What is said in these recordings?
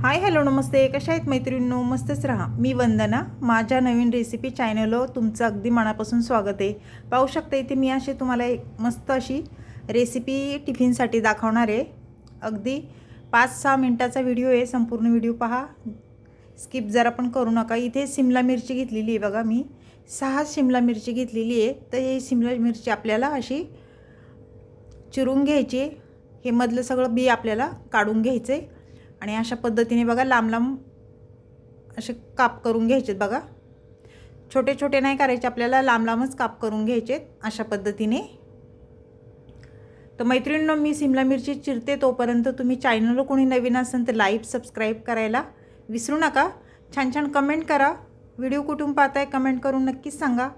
Hi hello नमस्ते, कशा आहेत मैत्रिणींनो? मस्तच राहा. मी वंदना. माझ्या नवीन रेसिपी चॅनलवर तुमचं अगदी मनापासून स्वागत आहे. पाहू शकता इथे मी अशी तुम्हाला एक मस्त अशी रेसिपी टिफिनसाठी दाखवणार आहे. अगदी 5-6 मिनटाचा व्हिडिओ आहे. संपूर्ण व्हिडिओ पहा, स्किप जरा पण करू नका. इथे शिमला मिरची घेतलेली आहे बघा, मी 6 शिमला मिरची घेतलेली आहे. तर ही शिमला मिरची आपल्याला अशी चिरून घ्यायची. हे मधलं सगळं बी आपल्याला काढून घ्यायचं आहे आणि अशा पद्धतीने बघा लांब लांब असे काप करून घ्यायचे बघा. छोटे छोटे नाही करायचे आपल्याला, लांब लांबच काप करून घ्यायचे अशा पद्धतीने. तर मैत्रिणींनो, मी शिमला मिरची चिरते तोपर्यंत तुम्ही चॅनलवर कोणी नवीन असेल तर लाईक सबस्क्राईब करायला विसरू नका. छान छान कमेंट करा. व्हिडिओ कुठून पाहताय कमेंट करून नक्कीच सांगा.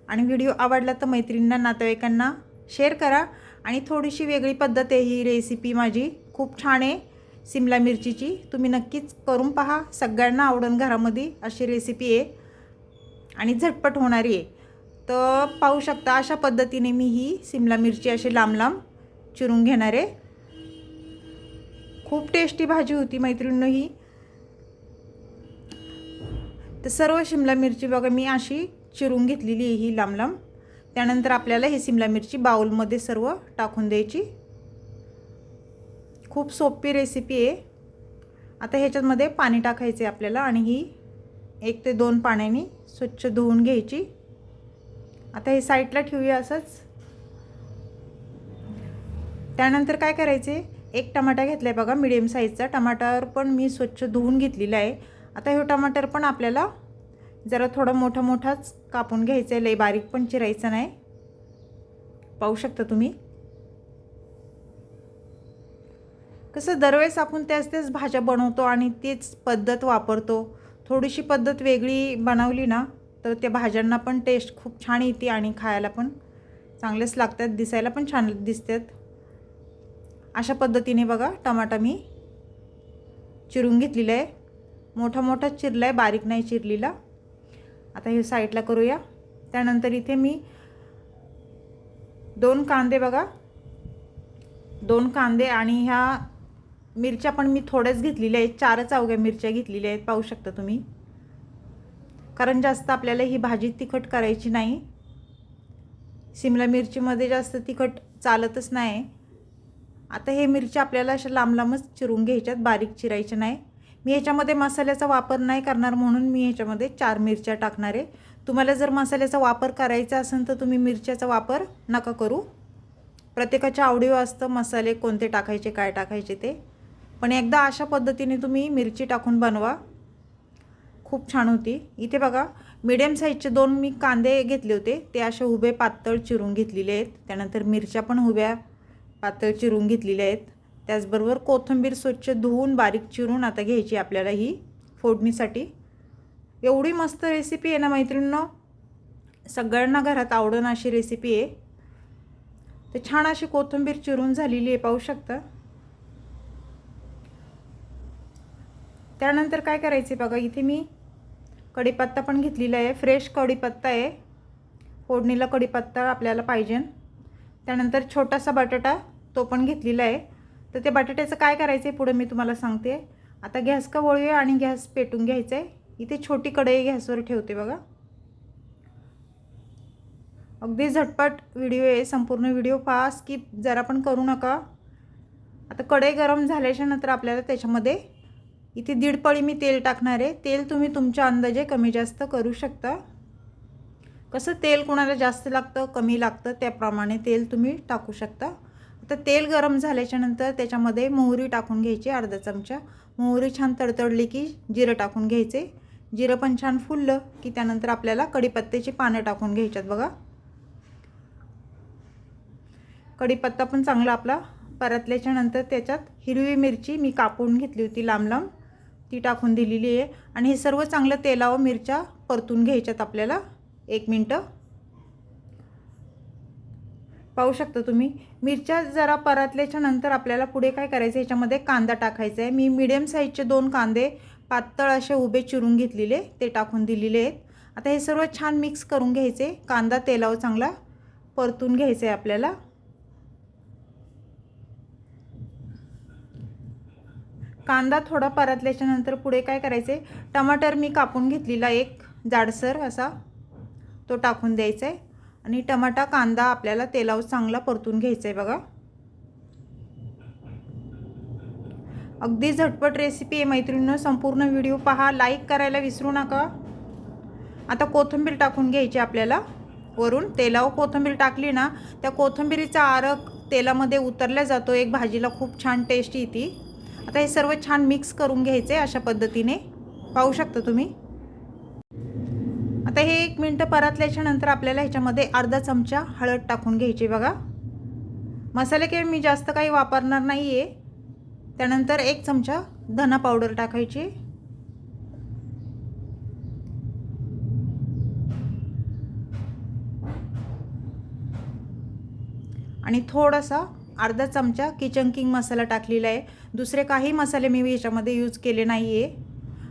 आणि व्हिडिओ आवडला तर मैत्रिणींना नातेवाईकांना शेअर करा. आणि थोडीशी वेगळी पद्धत आहे ही रेसिपी माझी, खूप छान आहे शिमला मिरचीची. तुम्ही नक्कीच करून पहा, सगळ्यांना आवडेल. घरामध्ये अशी रेसिपी आहे आणि झटपट होणारी आहे. तर पाहू शकता अशा पद्धतीने मी ही शिमला मिरची अशी लांब लांब चिरून घेणार आहे. खूप टेस्टी भाजी होती मैत्रिणींनो ही. तर सर्व शिमला मिरची बघा मी अशी चिरून घेतलेली आहे ही लांब लांब. त्यानंतर आपल्याला ही शिमला मिरची बाउलमध्ये सर्व टाकून द्यायची. खूप सोपी रेसिपी आहे. आता ह्याच्यामध्ये पाणी टाकायचे आपल्याला आणि ही 1 ते 2 पाण्याने स्वच्छ धुवून घ्यायची. आता हे साईडला ठेवूया असंच. त्यानंतर काय करायचे, 1 टमाटा घेतला आहे बघा, मिडियम साईजचा. टमाटर पण मी स्वच्छ धुवून घेतलेला आहे. आता हे टमाटर पण आपल्याला जरा थोडा मोठा मोठाच कापून घ्यायचं आहे, लई बारीक पण चिरायचं नाही. पाहू शकता तुम्ही. कसं दरवेळेस आपण त्याच भाज्या बनवतो आणि तीच पद्धत वापरतो. थोडीशी पद्धत वेगळी बनवली ना तर त्या भाज्यांना पण टेस्ट खूप छान येते आणि खायला पण चांगलेच लागतात, दिसायला पण छान दिसतात. अशा पद्धतीने बघा टमाटा मी चिरून घेतलेला आहे. मोठा मोठा चिरला आहे, बारीक नाही चिरलेला. आता हे साईडला करूया. त्यानंतर इथे मी 2 कांदे बघा, 2 कांदे आणि ह्या मिरच्या पण मी थोड्याच घेतलेल्या आहेत. 4च अवघ्या मिरच्या घेतलेल्या आहेत, पाहू शकता तुम्ही. कारण जास्त आपल्याला ही भाजी तिखट करायची नाही. शिमला मिरचीमध्ये जास्त तिखट चालतच नाही. आता हे मिरच्या आपल्याला अशा लांब लांबच चिरून घ्यायच्यात, बारीक चिरायच्या नाही. मी ह्याच्यामध्ये मसाल्याचा वापर नाही करणार म्हणून मी ह्याच्यामध्ये 4 मिरच्या टाकणार आहे. तुम्हाला जर मसाल्याचा वापर करायचा असेल तर तुम्ही मिरच्याचा वापर नका करू. प्रत्येकाच्या आवडीवर असतं मसाले कोणते टाकायचे, काय टाकायचे ते. पण एकदा अशा पद्धतीने तुम्ही मिरची टाकून बनवा, खूप छान होती. इथे बघा मीडियम साईजचे 2 मी कांदे घेतले होते, ते असे उभे पातळ चिरून घेतलेले आहेत. त्यानंतर मिरच्या पण उभ्या पातळ चिरून घेतलेल्या आहेत. त्याचबरोबर कोथिंबीर स्वच्छ धुवून बारीक चिरून आता घ्यायची आपल्याला ही फोडणीसाठी. एवढी मस्त रेसिपी आहे ना मैत्रिणींनो, सगळ्यांना घरात आवडण अशी रेसिपी आहे. तर छान अशी कोथिंबीर चिरून झालेली आहे, पाहू शकता. त्यानंतर काय करायचे बघा, इथे मी कढीपत्ता पण घेतलेला आहे, फ्रेश कढीपत्ता आहे. फोडणीला कढीपत्ता आपल्याला पाहिजे. त्यानंतर छोटासा बटाटा तो पण घेतलेला आहे. तर ते बटाट्याचं काय करायचं आहे पुढे मी तुम्हाला सांगते. आता गॅस का वळूया आणि गॅस पेटून घ्यायचा आहे. इथे छोटी कढई गॅसवर ठेवते बघा. अगदी झटपट व्हिडिओ आहे, संपूर्ण व्हिडिओ पहा, स्किप जरा पण करू नका. आता कढई गरम झाल्याच्या नंतर आपल्याला त्याच्यामध्ये इथे 1.5 पळी मी तेल टाकणार आहे. तेल तुम्ही तुमच्या अंदाजे कमी जास्त करू शकता. कसं तेल कोणाला जास्त लागतं कमी लागतं त्याप्रमाणे तेल तुम्ही टाकू शकता. आता तेल गरम झाल्याच्या नंतर त्याच्यामध्ये मोहरी टाकून घ्यायची, अर्धा चमचा. मोहरी छान तडतडली की जिरं टाकून घ्यायचे. जिरं पण छान फुललं की त्यानंतर आपल्याला कढीपत्त्याची पानं टाकून घ्यायच्यात बघा. कढीपत्ता पण चांगला आपला परतल्याच्या नंतर त्याच्यात हिरवी मिरची मी कापून घेतली होती लांब लांब, ती टाकून दिलेली आहे. आणि हे सर्व चांगलं तेलावर मिरच्या परतून घ्यायच्यात आपल्याला 1 मिनिट. पाहू शकता तुम्ही. मिरच्या जरा परतल्याच्या नंतर आपल्याला पुढे काय करायचं, ह्याच्यामध्ये कांदा टाकायचा आहे. मी मीडियम साईजचे 2 कांदे पातळ असे उभे चिरून घेतलेले ते टाकून दिलेले आहेत. आता हे सर्व छान मिक्स करून घ्यायचे. कांदा तेलावर चांगला परतून घ्यायचा आहे आपल्याला. कांदा थोडा परतल्याच्या नंतर पुढे काय करायचे, टमाटर मी कापून घेतलेला एक जाडसर असा तो टाकून द्यायचा आहे आणि टमाटा कांदा आपल्याला तेलावर चांगला परतून घ्यायचा आहे बघा. अगदी झटपट रेसिपी आहे मैत्रिणींनो, संपूर्ण व्हिडिओ पहा, लाईक करायला विसरू नका. आता कोथिंबीर टाकून घ्यायची आपल्याला वरून. तेलावर कोथिंबीर टाकली ना, त्या कोथिंबीरीचा आरक तेलामध्ये उतरला जातो, एक भाजीला खूप छान टेस्ट येते. आता हे सर्व छान मिक्स करून घ्यायचे अशा पद्धतीने, पाहू शकता तुम्ही. आता हे 1 मिनिट परतल्याच्या नंतर आपल्याला ह्याच्यामध्ये अर्धा चमचा हळद टाकून घ्यायची बघा. मसाले काही मी जास्त काही वापरणार नाही आहे. त्यानंतर 1 चमचा धना पावडर टाकायची आणि थोडासा अर्धा चमचा किचन किंग मसाला टाकलेला आहे. दुसरे काही मसाले मी याच्यामध्ये यूज केले नाही आहे.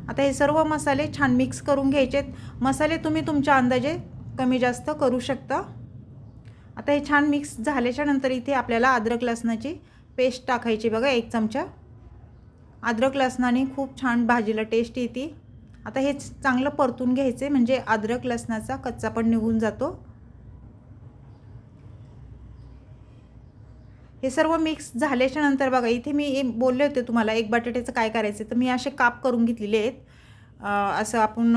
आता हे सर्व मसाले छान मिक्स करून घ्यायचे. मसाले तुम्ही तुमच्या अंदाजे कमी जास्त करू शकता. आता हे छान मिक्स झाल्याच्या नंतर इथे आपल्याला अद्रक लसणाची पेस्ट टाकायची बघा 1 चमचा. अद्रक लसणाने खूप छान भाजीला टेस्ट येते. आता हे चांगलं परतून घ्यायचे म्हणजे अद्रक लसणाचा कच्चा पण निघून जातो. हे सर्व मिक्स झाल्याच्या नंतर बघा इथे मी बोलले होते तुम्हाला एक बटाट्याचं काय करायचं, तर मी असे काप करून घेतलेले आहेत. असं आपण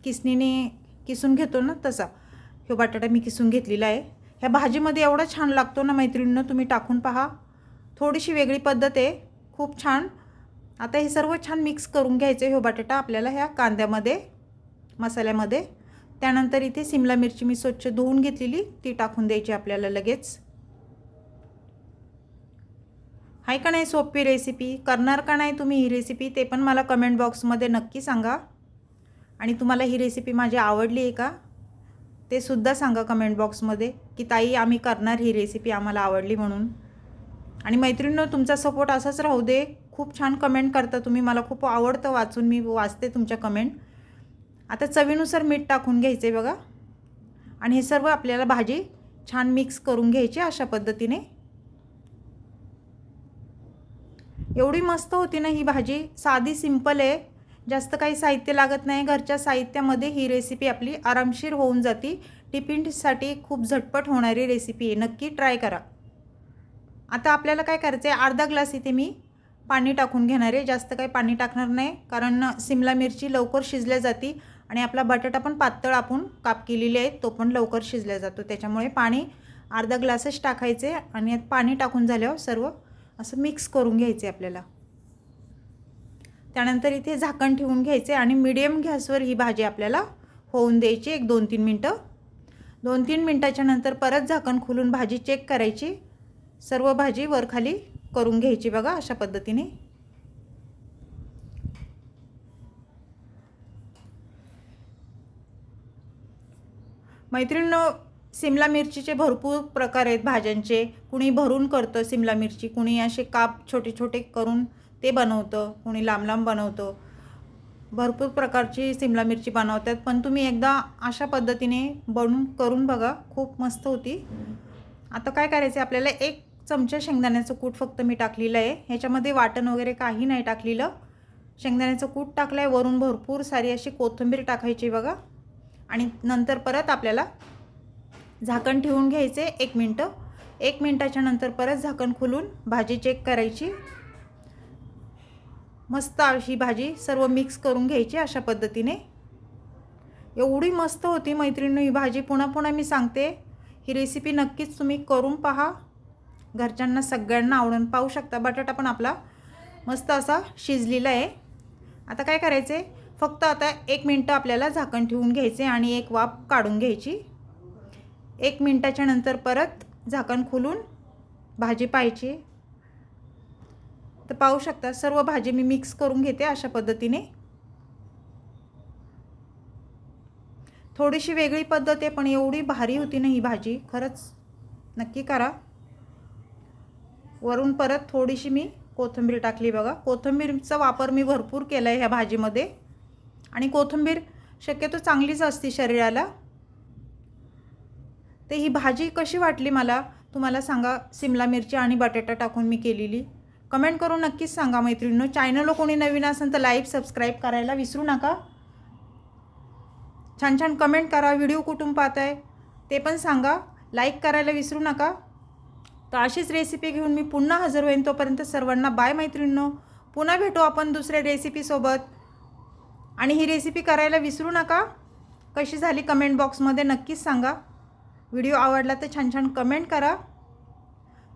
किसणीने किसून घेतो ना तसा हे बटाटा मी किसून घेतलेला आहे. ह्या भाजीमध्ये एवढा छान लागतो ना मैत्रिणींनो, तुम्ही टाकून पहा. थोडीशी वेगळी पद्धत आहे, खूप छान. आता हे सर्व छान मिक्स करून घ्यायचे हे बटाटा आपल्याला ह्या कांद्यामध्ये मसाल्यामध्ये. त्यानंतर इथे शिमला मिरची मी स्वच्छ धुवून घेतलेली ती टाकून द्यायची आपल्याला लगेच. आहे का नाही सोपी रेसिपी, करणार का नाही तुम्ही ही रेसिपी ते पण मला कमेंट बॉक्समध्ये नक्की सांगा. आणि तुम्हाला ही रेसिपी माझी आवडली आहे का ते सुद्धा सांगा कमेंट बॉक्समध्ये की ताई आम्ही करणार ही रेसिपी, आम्हाला आवडली म्हणून. आणि मैत्रिणींनो तुमचा सपोर्ट असाच राहू दे. खूप छान कमेंट करता तुम्ही, मला खूप आवडतं वाचून, मी वाचते तुमच्या कमेंट. आता चवीनुसार मीठ टाकून घ्यायचे बघा आणि हे सर्व आपल्याला भाजी छान मिक्स करून घ्यायची अशा पद्धतीने. एवढी मस्त होती ना ही भाजी, साधी सिंपल आहे, जास्त काही साहित्य लागत नाही. घरच्या साहित्यामध्ये ही रेसिपी आपली आरामशीर होऊन जाते. टिफिनसाठी खूप झटपट होणारी रेसिपी आहे, नक्की ट्राय करा. आता आपल्याला काय करायचं आहे, अर्धा ग्लास इथे मी पाणी टाकून घेणार आहे. जास्त काही पाणी टाकणार नाही कारण शिमला मिरची लवकर शिजल्या जाते आणि आपला बटाटा पण पातळ आपण काप केलेले आहे तो पण लवकर शिजल्या जातो. त्याच्यामुळे पाणी अर्धा ग्लासच टाकायचे आणि पाणी टाकून झाल्यावर सर्व असं मिक्स करून घ्यायचे आपल्याला. त्यानंतर इथे झाकण ठेवून घ्यायचे आणि मीडियम गॅसवर ही भाजी आपल्याला होऊन द्यायची 1-2-3 मिनटं. 2-3 मिनटाच्या नंतर परत झाकण खोलून भाजी चेक करायची. सर्व भाजी वरखाली करून घ्यायची बघा अशा पद्धतीने. मैत्रिणींनो शिमला मिरचीचे भरपूर प्रकार आहेत भाज्यांचे. कुणी भरून करतं शिमला मिरची, कुणी असे काप छोटे छोटे करून ते बनवतं, कुणी लांब लांब बनवतं. भरपूर प्रकारची शिमला मिरची बनवतात, पण तुम्ही एकदा अशा पद्धतीने करून बघा, खूप मस्त होती. आता काय करायचं आपल्याला 1 चमचा शेंगदाण्याचं कूट फक्त मी टाकलेलं आहे. ह्याच्यामध्ये वाटण वगैरे काही नाही टाकलेलं, शेंगदाण्याचं कूट टाकलं आहे. वरून भरपूर सारी अशी कोथिंबीर टाकायची बघा आणि नंतर परत आपल्याला झाकण ठेवून घ्यायचे 1 मिनटं. 1 मिनटाच्या नंतर परत झाकण खोलून भाजी चेक करायची. मस्त अशी भाजी सर्व मिक्स करून घ्यायची अशा पद्धतीने. एवढी मस्त होती मैत्रिणी ही भाजी, पुन्हा पुन्हा मी सांगते ही रेसिपी नक्कीच तुम्ही करून पहा, घरच्यांना सगळ्यांना आवडून. पाहू शकता बटाटा पण आपला मस्त असा शिजलेला आहे. आता काय करायचे, फक्त आता 1 मिनटं आपल्याला झाकण ठेवून घ्यायचे आणि एक वाफ काढून घ्यायची. 1 मिनटाच्या नंतर परत झाकण खोलून भाजी पाहायची. तर पाहू शकता सर्व भाजी मी मिक्स करून घेते अशा पद्धतीने. थोडीशी वेगळी पद्धत आहे पण एवढी भारी होती ना ही भाजी, खरंच नक्की करा. वरून परत थोडीशी मी कोथिंबीर टाकली बघा. कोथिंबीरचा वापर मी भरपूर केला आहे ह्या भाजीमध्ये आणि कोथिंबीर शक्यतो चांगलीच असते शरीराला. ते ही भाजी कशी वाटली मला तुम्हाला सांगा, शिमला मिरची आणि बटाटा टाकून मी केलेली. कमेंट करून नक्कीच सांगा मैत्रिणींनो. चॅनलला कोणी नवीन असेल तर लाईक सबस्क्राईब करायला विसरू नका. छान छान कमेंट करा. व्हिडिओ कुठून पाहताय ते पण सांगा. लाईक करायला विसरू नका. तर अशीच रेसिपी घेऊन मी पुन्हा हजर होईन. तोपर्यंत सर्वांना बाय मैत्रिणींनो. पुन्हा भेटू आपण दुसऱ्या रेसिपीसोबत. आणि ही रेसिपी करायला विसरू नका. कशी झाली कमेंट बॉक्समध्ये नक्कीच सांगा. व्हिडिओ आवडला तर छान छान कमेंट करा.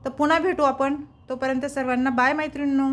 तर पुन्हा भेटू आपण. तोपर्यंत सर्वांना बाय मैत्रिणींनो.